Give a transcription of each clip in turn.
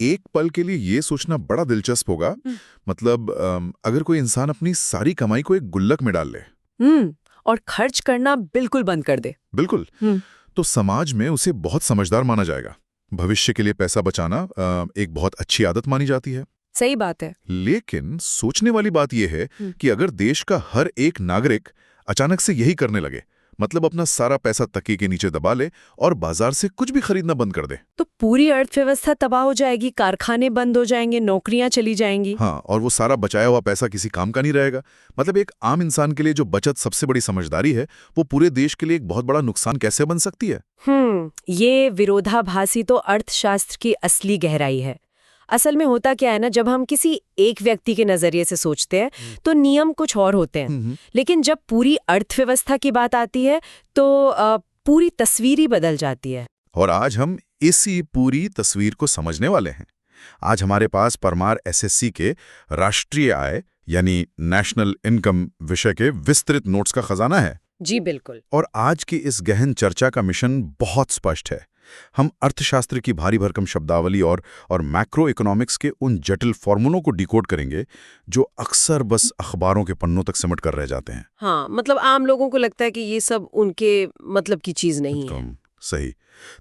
एक पल के लिए ये सोचना बड़ा दिलचस्प होगा। मतलब अगर कोई इंसान अपनी सारी कमाई को एक गुल्लक में डाल ले और खर्च करना बिल्कुल बंद कर दे। बिल्कुल, तो समाज में उसे बहुत समझदार माना जाएगा। भविष्य के लिए पैसा बचाना एक बहुत अच्छी आदत मानी जाती है। सही बात है। लेकिन सोचने वाली बात यह है कि अगर देश का हर एक नागरिक अचानक से यही करने लगे, मतलब अपना सारा पैसा तकिए के नीचे दबा ले और बाजार से कुछ भी खरीदना बंद कर दे, तो पूरी अर्थव्यवस्था तबाह हो जाएगी, कारखाने बंद हो जाएंगे, नौकरियां चली जाएंगी। हाँ, और वो सारा बचाया हुआ पैसा किसी काम का नहीं रहेगा। मतलब एक आम इंसान के लिए जो बचत सबसे बड़ी समझदारी है, वो पूरे देश के लिए एक बहुत बड़ा नुकसान कैसे बन सकती है। ये विरोधाभासी तो अर्थशास्त्र की असली गहराई है। असल में होता क्या है ना, जब हम किसी एक व्यक्ति के नजरिए से सोचते हैं तो नियम कुछ और होते हैं, लेकिन जब पूरी अर्थव्यवस्था की बात आती है तो पूरी तस्वीर ही बदल जाती है। और आज हम इसी पूरी तस्वीर को समझने वाले हैं। आज हमारे पास परमार एसएससी के राष्ट्रीय आय यानी नेशनल इनकम विषय के विस्तृत नोट्स का खजाना है। जी बिल्कुल। और आज की इस गहन चर्चा का मिशन बहुत स्पष्ट है। हम अर्थशास्त्र की भारी भरकम शब्दावली और मैक्रो इकोनॉमिक्स के उन जटिल फॉर्मूलों को डिकोड करेंगे जो अक्सर बस अखबारों के पन्नों तक सिमट कर रह जाते हैं। हाँ, मतलब आम लोगों को लगता है कि ये सब उनके मतलब की चीज नहीं है। सही।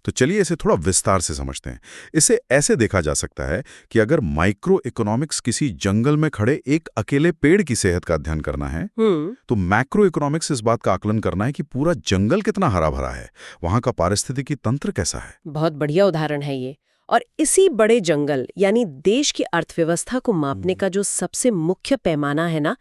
तो चलिए इसे थोड़ा विस्तार से समझते हैं। इसे ऐसे देखा जा सकता है कि अगर माइक्रो इकोनॉमिक्स किसी जंगल में खड़े एक अकेले पेड़ की सेहत का अध्ययन करना है, तो मैक्रो इकोनॉमिक्स इस बात का आकलन करना है कि पूरा जंगल कितना हरा भरा है, वहां का पारिस्थितिकी तंत्र कैसा है। बहुत बढ़िया उदाहरण है ये। और इसी बड़े जंगल यानी देश की अर्थव्यवस्था को मापने का जो सबसे मुख्य पैमाना है ना,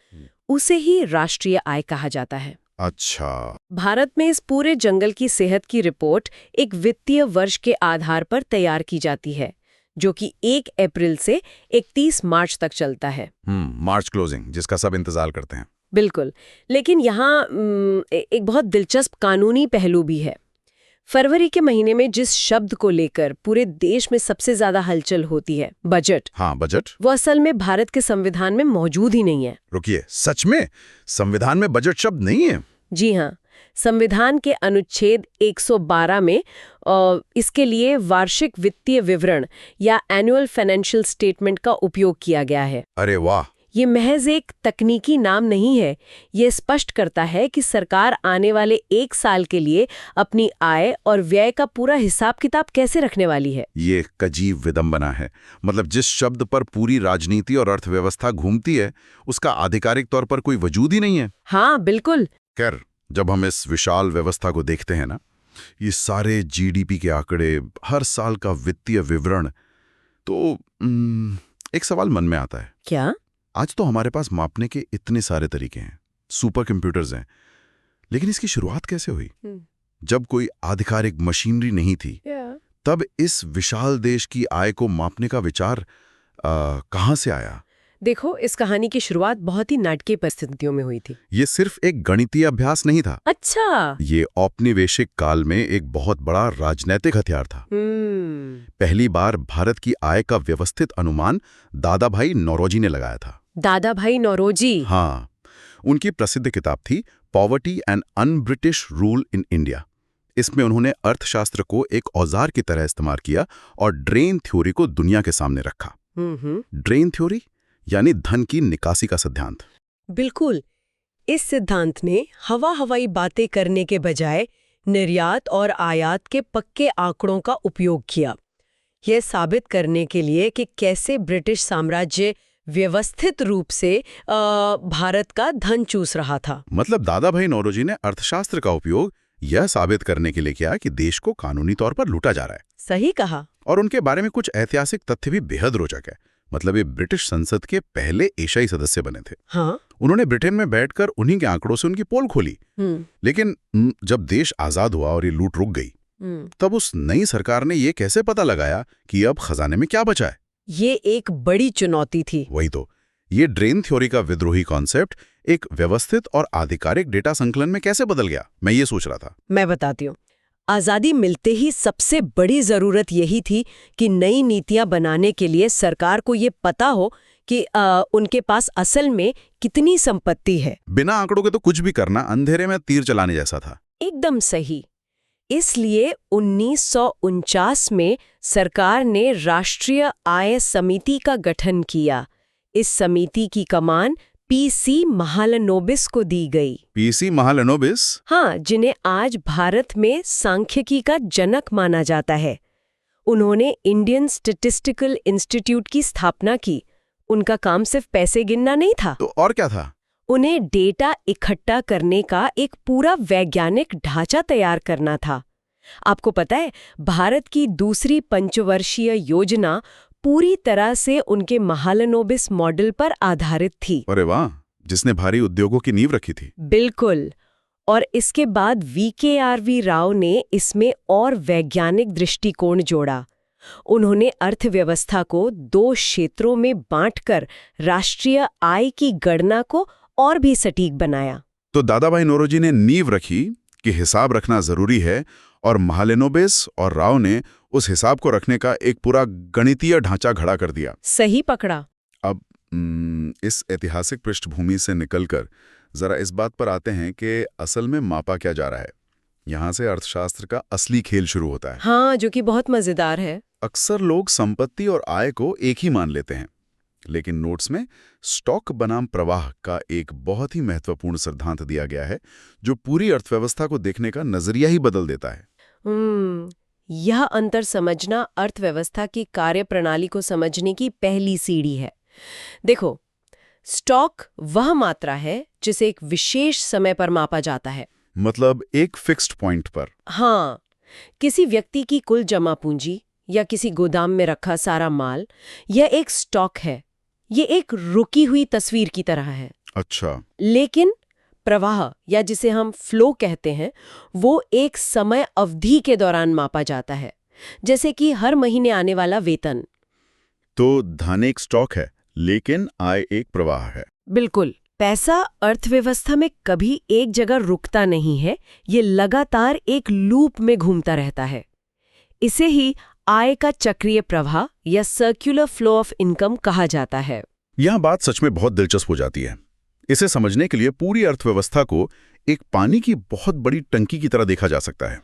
उसे ही राष्ट्रीय आय कहा जाता है। अच्छा। भारत में इस पूरे जंगल की सेहत की रिपोर्ट एक वित्तीय वर्ष के आधार पर तैयार की जाती है, जो कि 1 अप्रैल से 31 मार्च तक चलता है। मार्च क्लोजिंग, जिसका सब इंतजार करते हैं। बिल्कुल। लेकिन यहाँ एक बहुत दिलचस्प कानूनी पहलू भी है। फरवरी के महीने में जिस शब्द को लेकर पूरे देश में सबसे ज्यादा हलचल होती है, बजट। हाँ, बजट। वो असल में भारत के संविधान में मौजूद ही नहीं है। रुकिए, सच में संविधान में बजट शब्द नहीं है? जी हाँ, संविधान के अनुच्छेद 112 में इसके लिए वार्षिक वित्तीय विवरण या एनुअल फाइनेंशियल स्टेटमेंट का उपयोग किया गया है। अरे वाह! ये महज एक तकनीकी नाम नहीं है, ये स्पष्ट करता है कि सरकार आने वाले 1 साल के लिए अपनी आय और व्यय का पूरा हिसाब किताब कैसे रखने वाली है। ये एक अजीब विडंबना है। मतलब जिस शब्द पर पूरी राजनीति और अर्थव्यवस्था घूमती है, उसका आधिकारिक तौर पर कोई वजूद ही नहीं है। हाँ बिल्कुल। खैर, जब हम इस विशाल व्यवस्था को देखते हैं ना, ये सारे जीडीपी के आंकड़े, हर साल का वित्तीय विवरण, तो एक सवाल मन में आता है। क्या? आज तो हमारे पास मापने के इतने सारे तरीके हैं, सुपर कंप्यूटर्स हैं, लेकिन इसकी शुरुआत कैसे हुई? जब कोई आधिकारिक मशीनरी नहीं थी, तब इस विशाल देश की आय को मापने का विचार कहाँ से आया? देखो, इस कहानी की शुरुआत बहुत ही नाटकीय परिस्थितियों में हुई थी। ये सिर्फ एक गणितीय अभ्यास नहीं था। अच्छा। ये औपनिवेशिक काल में एक बहुत बड़ा राजनैतिक हथियार था। पहली बार भारत की आय का व्यवस्थित अनुमान दादा भाई नौरोजी ने लगाया था। दादा भाई नौरोजी? हाँ, उनकी प्रसिद्ध किताब थी poverty and un-British rule in India. इसमें उन्होंने अर्थशास्त्र को एक औजार की तरह इस्तेमाल किया और ड्रेन थ्योरी को दुनिया के सामने रखा। ड्रेन थ्योरी यानी धन की निकासी का सिद्धांत। बिल्कुल। इस सिद्धांत ने हवाई बातें करने के बजाय निर्यात और आयात के पक्के आंकड़ों का उपयोग किया, यह साबित करने के लिए कि कैसे ब्रिटिश साम्राज्य व्यवस्थित रूप से भारत का धन चूस रहा था। मतलब दादा भाई नौरोजी ने अर्थशास्त्र का उपयोग यह साबित करने के लिए किया कि देश को कानूनी तौर पर लूटा जा रहा है। सही कहा। और उनके बारे में कुछ ऐतिहासिक तथ्य भी बेहद रोचक है। मतलब ये ब्रिटिश संसद के पहले एशियाई सदस्य बने थे। हाँ? उन्होंने ब्रिटेन में बैठकर उन्हीं के आंकड़ों से उनकी पोल खोली। लेकिन जब देश आजाद हुआ और ये लूट रुक गई, तब उस नई सरकार ने ये कैसे पता लगाया कि अब खजाने में क्या बचा है? ये एक बड़ी चुनौती थी। वही तो। ये ड्रेन थ्योरी का विद्रोही कॉन्सेप्ट एक व्यवस्थित और आधिकारिक डेटा संकलन में कैसे बदल गया, मैं ये सोच रहा था। मैं बताती हूँ। आज़ादी मिलते ही सबसे बड़ी जरूरत यही थी कि नई नीतियां बनाने के लिए सरकार को ये पता हो कि उनके पास असल में कितनी संपत्ति है। बिना आंकड़ों के तो कुछ भी करना अंधेरे में तीर चलाने जैसा था। एकदम सही। इसलिए 1949 में सरकार ने राष्ट्रीय आय समिति का गठन किया। इस समिति की कमान पीसी महालनोबिस को दी गई। पीसी महालनोबिस? हाँ, जिन्हें आज भारत में सांख्यिकी का जनक माना जाता है। उन्होंने इंडियन स्टैटिस्टिकल इंस्टीट्यूट की स्थापना की। उनका काम सिर्फ पैसे गिनना नहीं था। तो और क्या था? उन्हें डेटा इकट्ठा करने का एक पूरा वैज्ञानिक ढांचा तैयार करना था। आपको पता है, भारत की दूसरी पंचवर्षीय योजना पूरी तरह से उनके महालनोबिस मॉडल पर आधारित थी। अरे वाह, जिसने भारी उद्योगों की नींव रखी थी। बिल्कुल। और इसके बाद वीकेआरवी राव ने इसमें और वैज्ञानिक दृष्टिकोण जोड़ा। उन्होंने अर्थव्यवस्था को 2 क्षेत्रों में बांटकर राष्ट्रीय आय की गणना को और भी सटीक बनाया। तो दादाभाई नौरोजी ने नींव रखी कि हिसाब रखना जरूरी है, और महालनोबिस और राव ने उस हिसाब को रखने का एक पूरा गणितीय ढांचा खड़ा कर दिया। सही पकड़ा। अब इस ऐतिहासिक पृष्ठभूमि से निकलकर जरा इस बात पर आते हैं कि असल में मापा क्या जा रहा है। यहाँ से अर्थशास्त्र का असली खेल शुरू होता है। हाँ, जो कि बहुत मजेदार है। अक्सर लोग संपत्ति और आय को एक ही मान लेते हैं, लेकिन नोट्स में स्टॉक बनाम प्रवाह का एक बहुत ही महत्वपूर्ण सिद्धांत दिया गया है, जो पूरी अर्थव्यवस्था को देखने का नजरिया ही बदल देता है। यह अंतर समझना अर्थव्यवस्था की कार्यप्रणाली को समझने की पहली सीढ़ी है। देखो, स्टॉक वह मात्रा है जिसे एक विशेष समय पर मापा जाता है। मतलब एक फिक्स्ड पॉइंट पर। हाँ, किसी व्यक्ति की कुल जमा पूंजी या किसी गोदाम में रखा सारा माल, यह एक स्टॉक है। ये एक रुकी हुई तस्वीर की तरह है। अच्छा। लेकिन प्रवाह, या जिसे हम फ्लो कहते हैं, वो एक समय अवधि के दौरान मापा जाता है, जैसे कि हर महीने आने वाला वेतन। तो धन एक स्टॉक है, लेकिन आय एक प्रवाह है। बिल्कुल। पैसा अर्थव्यवस्था में कभी एक जगह रुकता नहीं है, ये लगातार एक लूप में घूमता रहता है। इसे ही आय का चक्रीय प्रवाह या सर्कुलर फ्लो ऑफ इनकम कहा जाता है। यह बात सच में बहुत दिलचस्प हो जाती है। इसे समझने के लिए पूरी अर्थव्यवस्था को एक पानी की बहुत बड़ी टंकी की तरह देखा जा सकता है।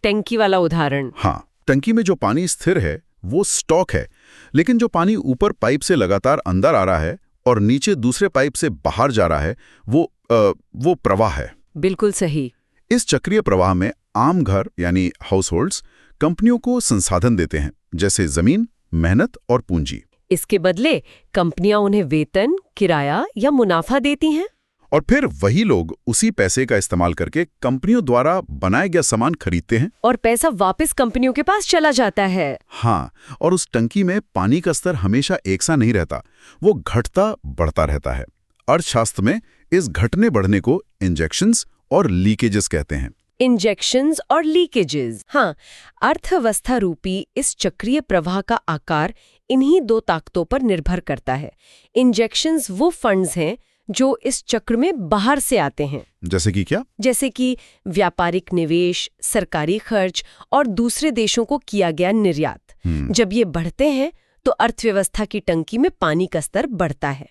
टंकी वाला उदाहरण। हाँ, टंकी में जो पानी स्थिर है वो स्टॉक है, लेकिन जो पानी ऊपर पाइप से लगातार अंदर आ रहा है और नीचे दूसरे पाइप से बाहर जा रहा है, वो प्रवाह है। बिल्कुल सही। इस चक्रीय प्रवाह में आम घर यानी हाउसहोल्ड्स कंपनियों को संसाधन देते हैं, जैसे जमीन, मेहनत और पूंजी। इसके बदले कंपनियां उन्हें वेतन, किराया या मुनाफा देती हैं। और फिर वही लोग उसी पैसे का इस्तेमाल करके कंपनियों द्वारा बनाए गया सामान खरीदते हैं, और पैसा वापस कंपनियों के पास चला जाता है। हाँ, और उस टंकी में पानी का स्तर हमेशा एक सा नहीं रहता, वो घटता बढ़ता रहता है। अर्थशास्त्र में इस घटने बढ़ने को इंजेक्शंस और लीकेजेस कहते हैं। इंजेक्शंस और लीकेजेस। हाँ, अर्थव्यवस्था रूपी इस चक्रीय प्रवाह का आकार इन्हीं 2 ताकतों पर निर्भर करता है। इंजेक्शंस वो फंड्स हैं जो इस चक्र में बाहर से आते हैं। जैसे कि क्या? जैसे कि व्यापारिक निवेश, सरकारी खर्च और दूसरे देशों को किया गया निर्यात। जब ये बढ़ते हैं तो अर्थव्यवस्था की टंकी में पानी का स्तर बढ़ता है।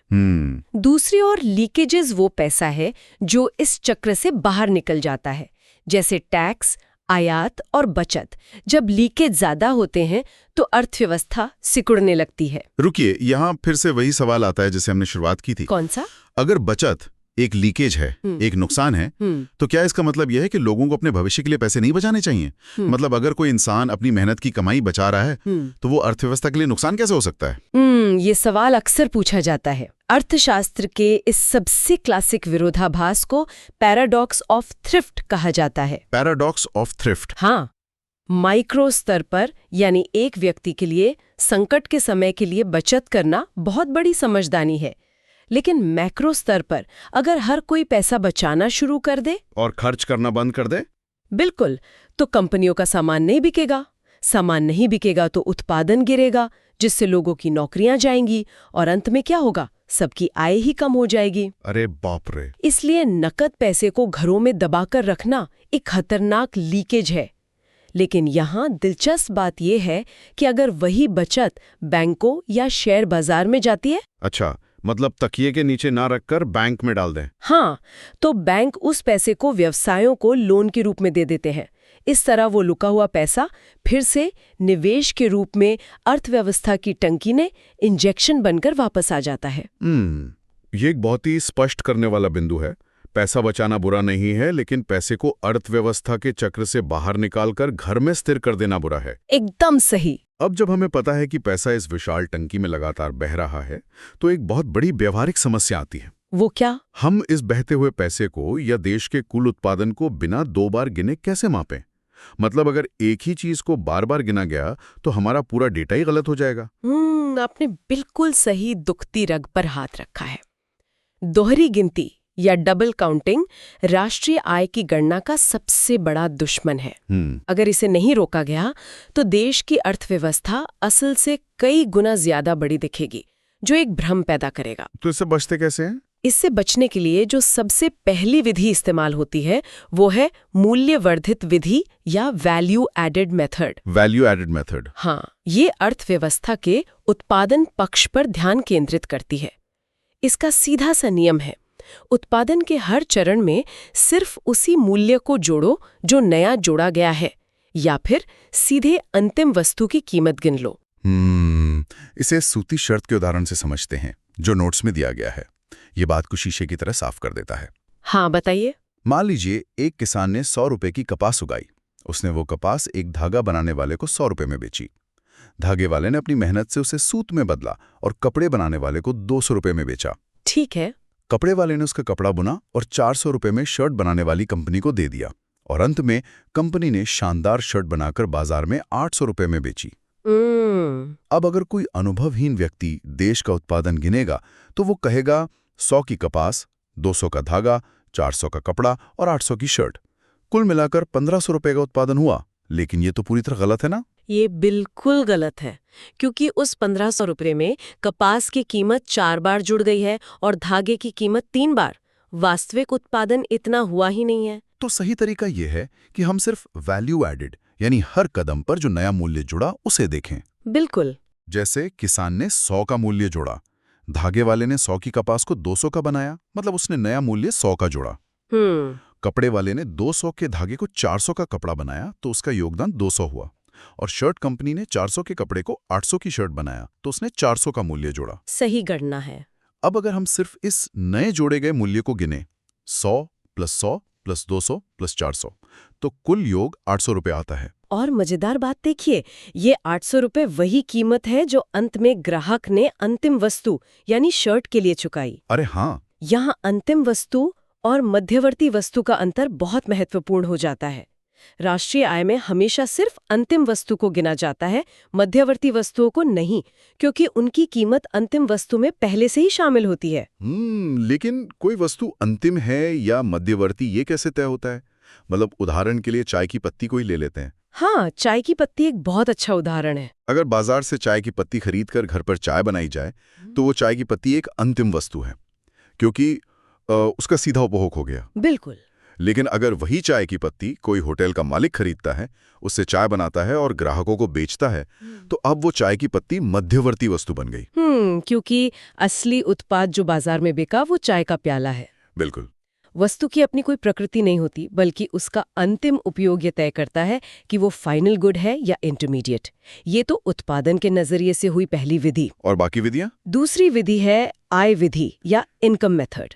दूसरी ओर लीकेजेस वो पैसा है जो इस चक्र से बाहर निकल जाता है, जैसे टैक्स, आयात और बचत। जब लीकेज ज्यादा होते हैं तो अर्थव्यवस्था सिकुड़ने लगती है। रुकिए, यहाँ फिर से वही सवाल आता है जिसे हमने शुरुआत की थी। कौन सा? अगर बचत एक लीकेज है, एक नुकसान है, तो क्या इसका मतलब यह है कि लोगों को अपने भविष्य के लिए पैसे नहीं बचाने चाहिए? मतलब अगर कोई इंसान अपनी मेहनत की कमाई बचा रहा है तो वो अर्थव्यवस्था के लिए नुकसान कैसे हो सकता है? ये सवाल अक्सर पूछा जाता है। अर्थशास्त्र के इस सबसे क्लासिक विरोधाभास को पैराडॉक्स ऑफ थ्रिफ्ट कहा जाता है। Paradox of thrift? हाँ, माइक्रो स्तर पर, यानी एक व्यक्ति के लिए संकट के समय के लिए बचत करना बहुत बड़ी समझदारी है, लेकिन मैक्रो स्तर पर अगर हर कोई पैसा बचाना शुरू कर दे और खर्च करना बंद कर दे, बिल्कुल, तो कंपनियों का सामान नहीं बिकेगा। सामान नहीं बिकेगा तो उत्पादन गिरेगा, जिससे लोगों की नौकरियां जाएंगी और अंत में क्या होगा? सबकी आय ही कम हो जाएगी। अरे बाप रे! इसलिए नकद पैसे को घरों में दबाकर रखना एक खतरनाक लीकेज है। लेकिन यहाँ दिलचस्प बात यह है कि अगर वही बचत बैंकों या शेयर बाजार में जाती है, अच्छा, मतलब तकिए के नीचे ना रखकर बैंक में डाल दें। हाँ, तो बैंक उस पैसे को व्यवसायों को लोन के रूप में दे देते हैं। इस तरह वो लुका हुआ पैसा फिर से निवेश के रूप में अर्थव्यवस्था की टंकी ने इंजेक्शन बनकर वापस आ जाता है। ये एक बहुत ही स्पष्ट करने वाला बिंदु है। पैसा बचाना बुरा नहीं है, लेकिन पैसे को अर्थव्यवस्था के चक्र से बाहर निकालकर घर में स्थिर कर देना बुरा है। एकदम सही। अब जब हमें पता है कि पैसा इस विशाल टंकी में लगातार बह रहा है, तो एक बहुत बड़ी व्यवहारिक समस्या आती है। वो क्या? हम इस बहते हुए पैसे को या देश के कुल उत्पादन को बिना 2 बार गिने कैसे मापें? मतलब अगर एक ही चीज को बार बार गिना गया तो हमारा पूरा डेटा ही गलत हो जाएगा। आपने बिल्कुल सही दुखती रग पर हाथ रखा है। दोहरी गिनती या डबल काउंटिंग राष्ट्रीय आय की गणना का सबसे बड़ा दुश्मन है। अगर इसे नहीं रोका गया तो देश की अर्थव्यवस्था असल से कई गुना ज्यादा बड़ी दिखेगी, जो एक भ्रम पैदा करेगा। तो इससे बचते कैसे हैं? इससे बचने के लिए जो सबसे पहली विधि इस्तेमाल होती है वो है मूल्य वर्धित विधि या value added method. Value added method. हाँ, ये अर्थव्यवस्था के उत्पादन पक्ष पर ध्यान केंद्रित करती है। इसका सीधा सा नियम है, उत्पादन के हर चरण में सिर्फ उसी मूल्य को जोड़ो जो नया जोड़ा गया है, या फिर सीधे अंतिम वस्तु की कीमत गिन लो। इसे सूती शर्त के उदाहरण से समझते हैं जो नोट्स में दिया गया है। ये बात को शीशे की तरह साफ कर देता है। हाँ, बताइए। मान लीजिए एक किसान ने 100 रुपए की कपास उगाई। उसने वो कपास एक धागा बनाने वाले को 100 रुपए में बेची। धागे वाले ने अपनी मेहनत से उसे सूत में बदला और कपड़े बनाने वाले को 200 रुपए में बेचा। ठीक है। कपड़े वाले ने उसका कपड़ा बुना और 400 रुपए में शर्ट बनाने वाली कंपनी को दे दिया, और अंत में कंपनी ने शानदार शर्ट बनाकर बाजार में 800 रुपए में बेची। अब अगर कोई अनुभवहीन व्यक्ति देश का उत्पादन गिनेगा तो वो कहेगा 100 की कपास, 200 का धागा, 400 का कपड़ा और 800 की शर्ट, कुल मिलाकर 1500 रुपए का उत्पादन हुआ। लेकिन ये तो पूरी तरह गलत है ना? ये बिल्कुल गलत है, क्योंकि उस 1500 रुपए में कपास की कीमत 4 बार जुड़ गई है और धागे की कीमत 3 बार। वास्तविक उत्पादन इतना हुआ ही नहीं है। तो सही तरीका ये है कि हम सिर्फ वैल्यू एडेड यानी हर कदम पर जो नया मूल्य जुड़ा उसे देखें। बिल्कुल। जैसे किसान ने 100 का मूल्य जोड़ा, धागे वाले ने 100 की कपास को 200 का बनाया, मतलब उसने नया मूल्य 100 का जोड़ा। कपड़े वाले ने 200 के धागे को 400 का कपड़ा बनाया तो उसका योगदान 200 हुआ, और शर्ट कंपनी ने 400 के कपड़े को 800 की शर्ट बनाया तो उसने 400 का मूल्य जोड़ा। सही गणना है। अब अगर हम सिर्फ इस नए जोड़े गए मूल्य को गिने 100 + 100 + 200 + 400, तो कुल योग 800 रुपए आता है। और मजेदार बात देखिए, ये 800 रुपए वही कीमत है जो अंत में ग्राहक ने अंतिम वस्तु यानी शर्ट के लिए चुकाई। अरे हाँ, यहाँ अंतिम वस्तु और मध्यवर्ती वस्तु का अंतर बहुत महत्वपूर्ण हो जाता है। राष्ट्रीय आय में हमेशा सिर्फ अंतिम वस्तु को गिना जाता है, मध्यवर्ती वस्तुओं को नहीं, क्योंकि उनकी कीमत अंतिम वस्तु में पहले से ही शामिल होती है। लेकिन कोई वस्तु अंतिम है या मध्यवर्ती, ये कैसे तय होता है? मतलब उदाहरण के लिए चाय की पत्ती को ही ले लेते हैं। हाँ, चाय की पत्ती एक बहुत अच्छा उदाहरण है। अगर बाजार से चाय की पत्ती खरीदकर घर पर चाय बनाई जाए तो वो चाय की पत्ती एक अंतिम वस्तु है, क्योंकि उसका सीधा उपभोग हो गया। बिल्कुल। लेकिन अगर वही चाय की पत्ती कोई होटल का मालिक खरीदता है, उससे चाय बनाता है और ग्राहकों को बेचता है, तो अब वो चाय की पत्ती मध्यवर्ती वस्तु बन गई। क्योंकि असली उत्पाद जो बाजार में बिका वो चाय का प्याला है। बिल्कुल। वस्तु की अपनी कोई प्रकृति नहीं होती, बल्कि उसका अंतिम उपयोग ये तय करता है कि वो फाइनल गुड है या इंटरमीडिएट। ये तो उत्पादन के नजरिए से हुई पहली विधि। और बाकी विधियां? दूसरी विधि है आय विधि या इनकम मेथड।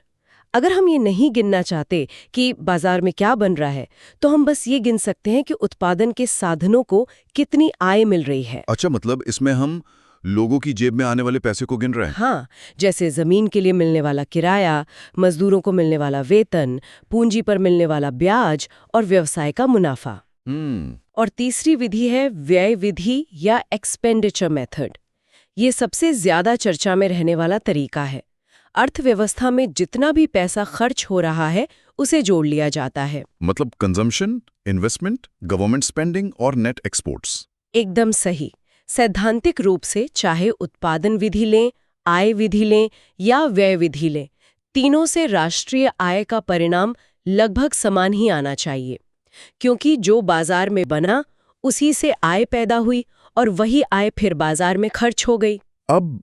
अगर हम ये नहीं गिनना चाहते कि बाजार में क्या बन रहा है, तो हम बस ये गिन सकते हैं कि उत्पादन के साधनों को कितनी आय मिल रही है। अच्छा, मतलब इसमें हम लोगों की जेब में आने वाले पैसे को गिन रहे हैं? हाँ, जैसे जमीन के लिए मिलने वाला किराया, मजदूरों को मिलने वाला वेतन, पूंजी पर मिलने वाला ब्याज और व्यवसाय का मुनाफा। और तीसरी विधि है व्यय विधि या एक्सपेंडिचर मेथड। ये सबसे ज्यादा चर्चा में रहने वाला तरीका है। अर्थव्यवस्था में जितना भी पैसा खर्च हो रहा है उसे जोड़ लिया जाता है। मतलब कंजम्पशन, इन्वेस्टमेंट, गवर्नमेंट स्पेंडिंग और नेट एक्सपोर्ट्स। एकदम सही। सैद्धांतिक रूप से चाहे उत्पादन विधि लें, आय विधि लें या व्यय विधि लें, तीनों से राष्ट्रीय आय का परिणाम लगभग समान ही आना चाहिए, क्योंकि जो बाजार में बना उसी से आय पैदा हुई और वही आय फिर बाजार में खर्च हो गई। अब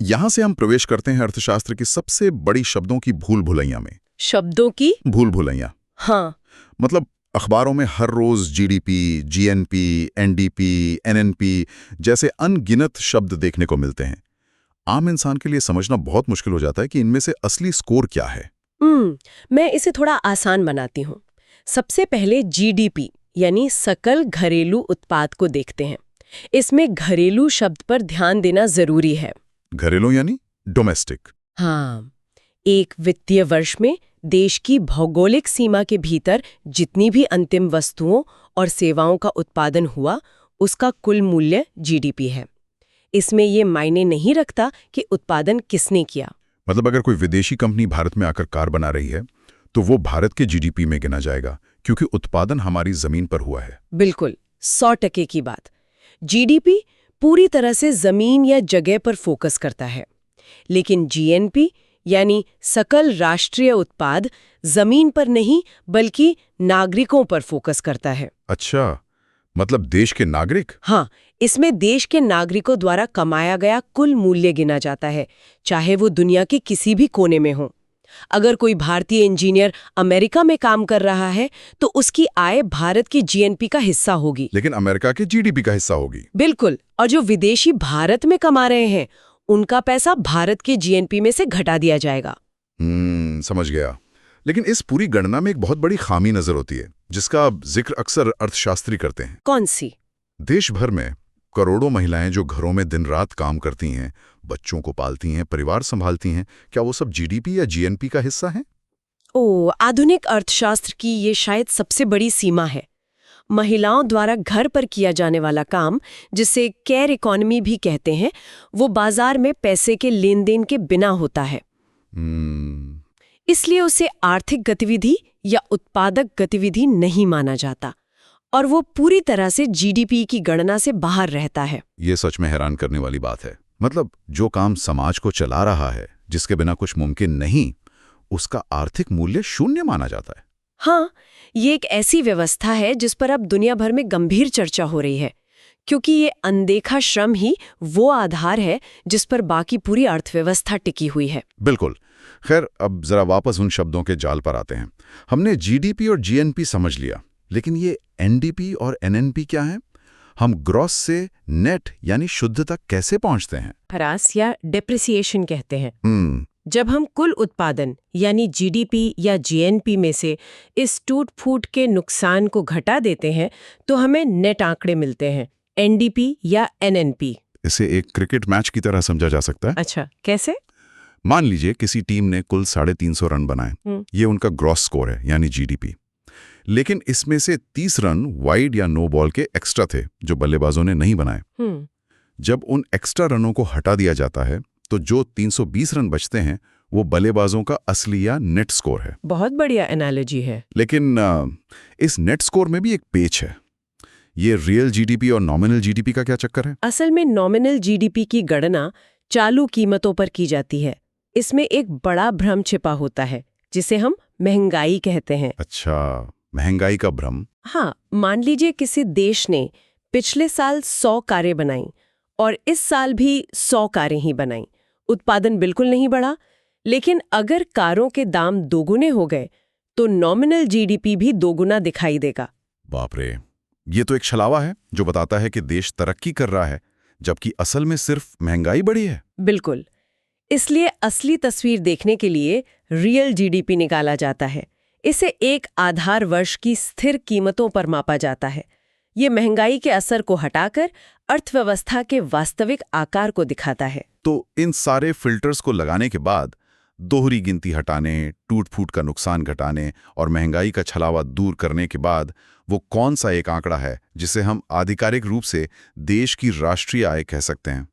यहां से हम प्रवेश करते हैं अर्थशास्त्र की सबसे बड़ी शब्दों की भूल भुलैया में। शब्दों की भूल भुलैया? हाँ। मतलब अखबारों में हर रोज जीडीपी, जीएनपी, एनडीपी, एनएनपी जैसे अनगिनत शब्द देखने को मिलते हैं। आम इंसान के लिए समझना बहुत मुश्किल हो जाता है कि इनमें से असली स्कोर क्या है। मैं इसे थोड़ा आसान बनाती हूँ। सबसे पहले जीडीपी यानी सकल घरेलू उत्पाद को देखते हैं। इसमें घरेलू शब्द पर ध्यान देना जरूरी है। घरेलू यानी डोमेस्टिक। हाँ, एक वित्तीय वर्ष में देश की भौगोलिक सीमा के भीतर जितनी भी अंतिम वस्तुओं और सेवाओं का उत्पादन हुआ, उसका कुल मूल्य जीडीपी है। इसमें ये मायने नहीं रखता कि उत्पादन किसने किया। मतलब अगर कोई विदेशी कंपनी भारत में आकर कार बना रही है तो वो भारत के जीडीपी में गिना जाएगा, क्योंकि उत्पादन हमारी जमीन पर हुआ है। बिल्कुल, 100% की बात। जीडीपी पूरी तरह से जमीन या जगह पर फोकस करता है, लेकिन जीएनपी यानी सकल राष्ट्रीय उत्पाद जमीन पर नहीं बल्कि नागरिकों पर फोकस करता है। अच्छा, मतलब देश के नागरिक? हाँ, इसमें देश के नागरिकों द्वारा कमाया गया कुल मूल्य गिना जाता है, चाहे वो दुनिया के किसी भी कोने में हो। अगर कोई भारतीय इंजीनियर अमेरिका में काम कर रहा है तो उसकी आय भारत की जीएनपी का हिस्सा होगी। लेकिन अमेरिका के जीडीपी का हिस्सा होगी। बिल्कुल, और जो विदेशी भारत में कमा रहे हैं उनका पैसा भारत के जीएनपी में से घटा दिया जाएगा। समझ गया। लेकिन इस पूरी गणना में एक बहुत बड़ी खामी नजर होती है, जिसका जिक्र अक्सर अर्थशास्त्री करते हैं। कौन सी? देश भर में करोड़ों महिलाएं जो घरों में दिन रात काम करती हैं, बच्चों को पालती हैं, परिवार संभालती हैं, क्या वो सब जीडीपी या जीएनपी का हिस्सा हैं? आधुनिक अर्थशास्त्र की ये शायद सबसे बड़ी सीमा है। महिलाओं द्वारा घर पर किया जाने वाला काम, जिसे केयर इकोनॉमी भी कहते हैं, वो बाजार में पैसे के लेन देन के बिना होता है। इसलिए उसे आर्थिक गतिविधि या उत्पादक गतिविधि नहीं माना जाता और वो पूरी तरह से जीडीपी की गणना से बाहर रहता है। ये सच में हैरान करने वाली बात है। मतलब जो काम समाज को चला रहा है, जिसके बिना कुछ मुमकिन नहीं, उसका आर्थिक मूल्य शून्य माना जाता है। हाँ, ये एक ऐसी व्यवस्था है जिस पर अब दुनिया भर में गंभीर चर्चा हो रही है, क्योंकि ये अनदेखा श्रम ही वो आधार है जिस पर बाकी पूरी अर्थव्यवस्था टिकी हुई है। बिल्कुल। खैर, अब जरा वापस उन शब्दों के जाल पर आते हैं। हमने जीडीपी और जीएनपी समझ लिया, लेकिन ये एनडीपी और एनएनपी क्या है? हम ग्रॉस से नेट यानी शुद्ध तक कैसे पहुंचते हैं? ह्रास या डेप्रिसिएशन कहते हैं। जब हम कुल उत्पादन यानी जीडीपी या जीएनपी में से इस टूट फूट के नुकसान को घटा देते हैं तो हमें नेट आंकड़े मिलते हैं, एनडीपी या एनएनपी। इसे एक क्रिकेट मैच की तरह समझा जा सकता है। अच्छा, कैसे? मान लीजिए किसी टीम ने कुल 350 रन बनाए। ये उनका ग्रॉस स्कोर है यानी जीडीपी। लेकिन इसमें से 30 रन वाइड या नो बॉल के एक्स्ट्रा थे जो बल्लेबाजों ने नहीं बनाए। जब उन एक्स्ट्रा रनों को हटा दिया जाता है तो जो 320 रन बचते हैं वो बल्लेबाजों का असली या नेट स्कोर है। बहुत बढ़िया एनालॉजी है। लेकिन इस नेट स्कोर में भी एक पेच है। ये रियल जीडीपी और नॉमिनल जीडीपी का क्या चक्कर है? असल में नॉमिनल जीडीपी की गणना चालू कीमतों पर की जाती है। इसमें एक बड़ा भ्रम छिपा होता है जिसे हम महंगाई कहते हैं। अच्छा, महंगाई का भ्रम। हाँ, मान लीजिए किसी देश ने पिछले साल 100 कारें बनाई और इस साल भी 100 कारें ही बनाई। उत्पादन बिल्कुल नहीं बढ़ा, लेकिन अगर कारों के दाम दोगुने हो गए तो नॉमिनल जीडीपी भी दोगुना दिखाई देगा। बाप रे, ये तो एक छलावा है जो बताता है कि देश तरक्की कर रहा है, जबकि असल में सिर्फ महंगाई बढ़ी है। बिल्कुल। इसलिए असली तस्वीर देखने के लिए रियल जीडीपी निकाला जाता है। इसे एक आधार वर्ष की स्थिर कीमतों पर मापा जाता है। ये महंगाई के असर को हटाकर अर्थव्यवस्था के वास्तविक आकार को दिखाता है। तो इन सारे फिल्टर्स को लगाने के बाद, दोहरी गिनती हटाने, टूट फूट का नुकसान घटाने और महंगाई का छलावा दूर करने के बाद, वो कौन सा एक आंकड़ा है जिसे हम आधिकारिक रूप से देश की राष्ट्रीय आय कह सकते हैं?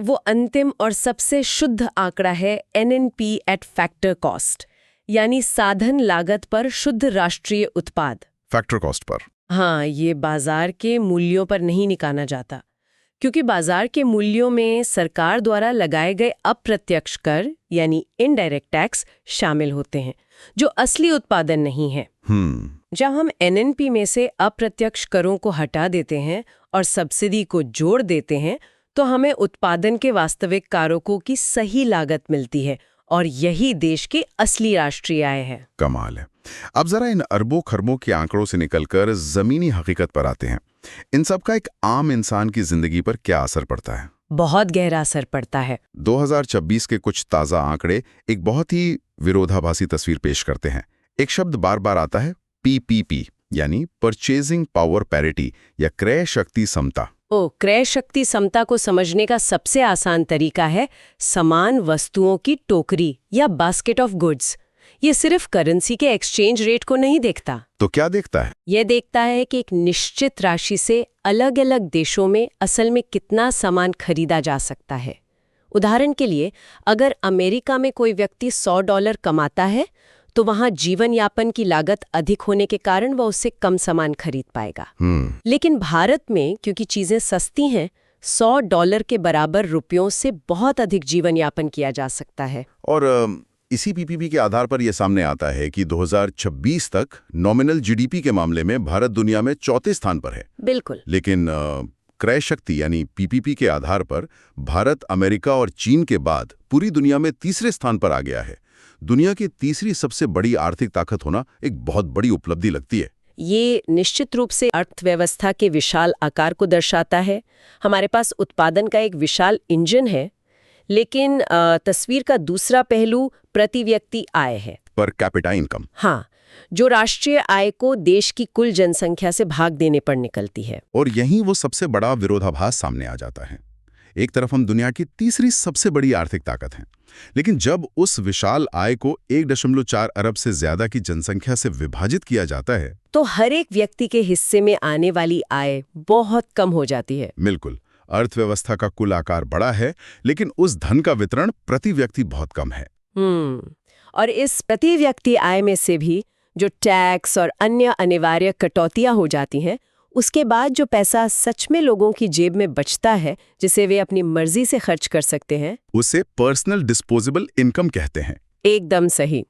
वो अंतिम और सबसे शुद्ध आंकड़ा है एनएनपी एट फैक्टर कॉस्ट, यानी साधन लागत पर शुद्ध राष्ट्रीय उत्पाद। Factor cost per? हाँ, ये बाजार के मूल्यों पर नहीं निकाला जाता, क्योंकि बाजार के मूल्यों में सरकार द्वारा लगाए गए अप्रत्यक्ष कर यानी इनडायरेक्ट टैक्स शामिल होते हैं, जो असली उत्पादन नहीं है। जब हम एनएनपी में से अप्रत्यक्ष करों को हटा देते हैं और सब्सिडी को जोड़ देते हैं तो हमें उत्पादन के वास्तविक कारकों की सही लागत मिलती है, और यही देश की असली राष्ट्रीय आय है। कमाल है। अब जरा इन अरबों खरबों के आंकड़ों से निकलकर जमीनी हकीकत पर आते हैं। इन सब का एक आम इंसान की जिंदगी पर क्या असर पड़ता है? बहुत गहरा असर पड़ता है। 2026 के कुछ ताज़ा आंकड़े एक बहुत ही विरोधाभासी तस्वीर पेश करते हैं। एक शब्द बार बार आता है, PPP, यानी परचेजिंग पावर पैरिटी या क्रय शक्ति समता। क्रय शक्ति समता को समझने का सबसे आसान तरीका है समान वस्तुओं की टोकरी या बास्केट ऑफ गुड्स। ये सिर्फ करेंसी के एक्सचेंज रेट को नहीं देखता। तो क्या देखता है? यह देखता है कि एक निश्चित राशि से अलग अलग देशों में असल में कितना सामान खरीदा जा सकता है। उदाहरण के लिए, अगर अमेरिका में कोई व्यक्ति $100 कमाता है तो वहां जीवन यापन की लागत अधिक होने के कारण वह उससे कम सामान खरीद पाएगा। लेकिन भारत में क्योंकि चीजें सस्ती हैं, $100 के बराबर रुपयों से बहुत अधिक जीवन यापन किया जा सकता है। और इसी PPP के आधार पर यह सामने आता है कि 2026 तक नॉमिनल GDP के मामले में भारत दुनिया में 4थे स्थान पर है। बिल्कुल। लेकिन क्रय शक्ति यानी PPP के आधार पर भारत अमेरिका और चीन के बाद पूरी दुनिया में 3रे स्थान पर आ गया है। दुनिया की 3री सबसे बड़ी आर्थिक ताकत होना एक बहुत बड़ी उपलब्धि लगती है। ये निश्चित रूप से अर्थव्यवस्था के विशाल आकार को दर्शाता है। हमारे पास उत्पादन का एक विशाल इंजन है, लेकिन तस्वीर का दूसरा पहलू प्रति व्यक्ति आय है, पर कैपिटा इनकम। हाँ, जो राष्ट्रीय आय को देश की कुल जनसंख्या से भाग देने पर निकलती है। और यहीं वो सबसे बड़ा विरोधाभास सामने आ जाता है। एक तरफ हम दुनिया की 3री सबसे बड़ी आर्थिक ताकत हैं, लेकिन जब उस विशाल आय को 1.4 अरब से ज्यादा की जनसंख्या से विभाजित किया जाता है तो हर एक व्यक्ति के हिस्से में आने वाली आय बहुत कम हो जाती है। बिल्कुल। अर्थव्यवस्था का कुल आकार बड़ा है, लेकिन उस धन का वितरण प्रति व्यक्ति बहुत कम है। और इस प्रति व्यक्ति आय में से भी जो टैक्स और अन्य अनिवार्य कटौतियां हो जाती हैं, उसके बाद जो पैसा सच में लोगों की जेब में बचता है, जिसे वे अपनी मर्जी से खर्च कर सकते हैं, उसे पर्सनल डिस्पोजेबल इनकम कहते हैं। एकदम सही।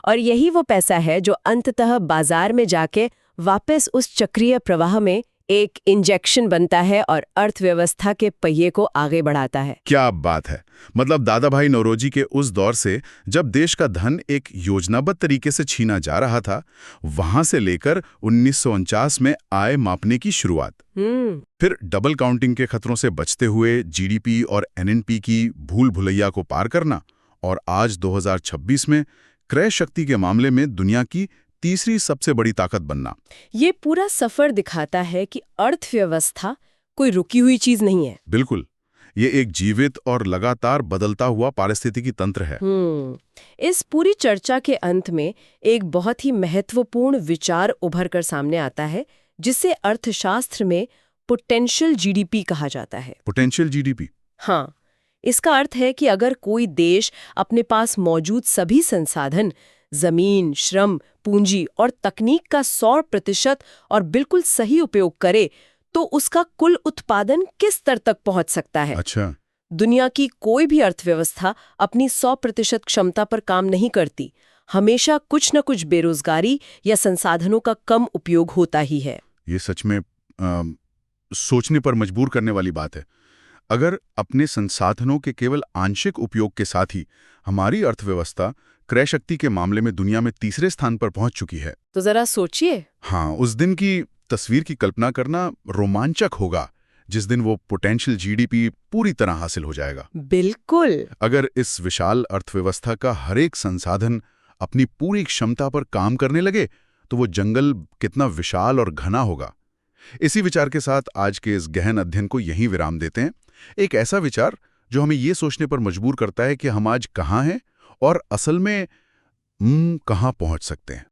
और यही वो पैसा है जो अंततः बाजार में जाके वापस उस चक्रीय प्रवाह में एक इंजेक्शन बनता है और अर्थव्यवस्था के पहिए को आगे बढ़ाता है। क्या बात है! मतलब दादा भाई नौरोजी के उस दौर से जब देश का धन एक योजनाबद्ध तरीके से छीना जा रहा था, वहां से लेकर 1949 में आय मापने की शुरुआत, फिर डबल काउंटिंग के खतरों से बचते हुए GDP और NNP की भूल भुलैया को पार करना, और आज 2026 में क्रय शक्ति के मामले में दुनिया की 3री सबसे बड़ी ताकत बनना। ये पूरा सफर दिखाता है कि अर्थव्यवस्था कोई रुकी हुई चीज नहीं है। बिल्कुल, ये एक जीवित और लगातार बदलता हुआ पारिस्थितिकी तंत्र है। इस पूरी चर्चा के अंत में एक बहुत ही महत्वपूर्ण विचार उभर कर सामने आता है, जिसे अर्थशास्त्र में पोटेंशियल GDP कहा जाता है। Potential GDP? हाँ, इसका अर्थ है कि अगर कोई देश अपने पास मौजूद सभी संसाधन, जमीन, श्रम, पूंजी और तकनीक का 100% और बिल्कुल सही उपयोग करे, तो उसका कुल उत्पादन किस स्तर तक पहुंच सकता है। अच्छा। दुनिया की कोई भी अर्थव्यवस्था अपनी 100% क्षमता पर काम नहीं करती। हमेशा कुछ न कुछ बेरोजगारी या संसाधनों का कम उपयोग होता ही है। ये सच में सोचने पर मजबूर करने वाली बात है। अगर अपने संसाधनों के केवल आंशिक उपयोग के साथ ही हमारी अर्थव्यवस्था क्रय शक्ति के मामले में दुनिया में 3रे स्थान पर पहुंच चुकी है, तो जरा सोचिए। हाँ, उस दिन की तस्वीर की कल्पना करना रोमांचक होगा, जिस दिन वो पोटेंशियल GDP पूरी तरह हासिल हो जाएगा। बिल्कुल। अगर इस विशाल अर्थव्यवस्था का हर एक संसाधन अपनी पूरी क्षमता पर काम करने लगे, तो वो जंगल कितना विशाल और घना होगा। इसी विचार के साथ आज के इस गहन अध्ययन को यहीं विराम देते हैं। एक ऐसा विचार जो हमें ये सोचने पर मजबूर करता है कि हम आज कहाँ हैं और असल में कहाँ पहुंच सकते हैं।